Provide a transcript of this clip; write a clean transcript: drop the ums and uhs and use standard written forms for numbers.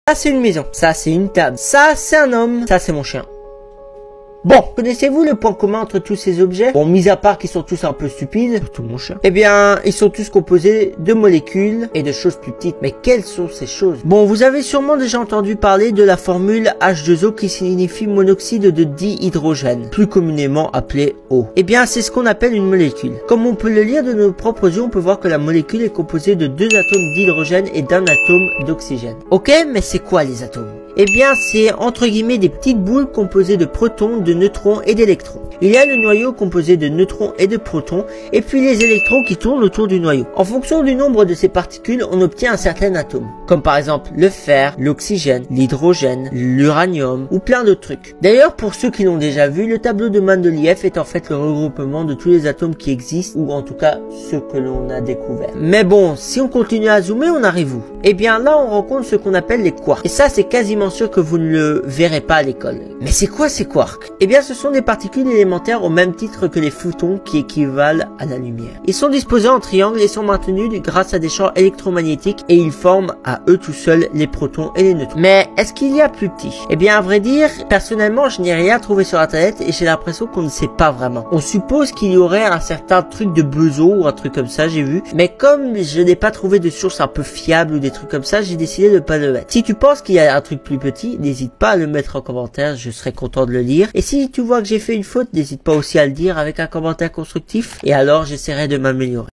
Ça c'est une maison, ça c'est une table, ça c'est un homme, ça c'est mon chien. Bon, connaissez-vous le point commun entre tous ces objets? Bon, mis à part qu'ils sont tous un peu stupides, surtout mon chien. Eh bien, ils sont tous composés de molécules et de choses plus petites. Mais quelles sont ces choses? Bon, vous avez sûrement déjà entendu parler de la formule H2O qui signifie monoxyde de dihydrogène, plus communément appelé eau. Eh bien, c'est ce qu'on appelle une molécule. Comme on peut le lire de nos propres yeux, on peut voir que la molécule est composée de 2 atomes d'hydrogène et d'un atome d'oxygène. Ok, mais c'est quoi les atomes? Eh bien, c'est entre guillemets des petites boules composées de protons, de neutrons et d'électrons. Il y a le noyau composé de neutrons et de protons, et puis les électrons qui tournent autour du noyau. En fonction du nombre de ces particules, on obtient un certain atome, comme par exemple le fer, l'oxygène, l'hydrogène, l'uranium, ou plein d'autres trucs. D'ailleurs, pour ceux qui l'ont déjà vu, le tableau de Mendeleïev est en fait le regroupement de tous les atomes qui existent, ou en tout cas, ceux que l'on a découverts. Mais bon, si on continue à zoomer, on arrive où? Eh bien là, on rencontre ce qu'on appelle les quarks. Et ça, c'est quasiment sûr que vous ne le verrez pas à l'école. Mais c'est quoi ces quarks? Eh bien, ce sont des particules élémentaires au même titre que les photons qui équivalent à la lumière. Ils sont disposés en triangle et sont maintenus grâce à des champs électromagnétiques et ils forment à eux tout seuls les protons et les neutrons. Mais est-ce qu'il y a plus petit? Eh bien, à vrai dire, personnellement, je n'ai rien trouvé sur internet et j'ai l'impression qu'on ne sait pas vraiment. On suppose qu'il y aurait un certain truc de Bezo ou un truc comme ça, j'ai vu. Mais comme je n'ai pas trouvé de source un peu fiable ou des trucs comme ça, j'ai décidé de pas le mettre. Si tu penses qu'il y a un truc plus petit, n'hésite pas à le mettre en commentaire, je serai content de le lire. Et si tu vois que j'ai fait une faute, n'hésite pas aussi à le dire avec un commentaire constructif et alors j'essaierai de m'améliorer.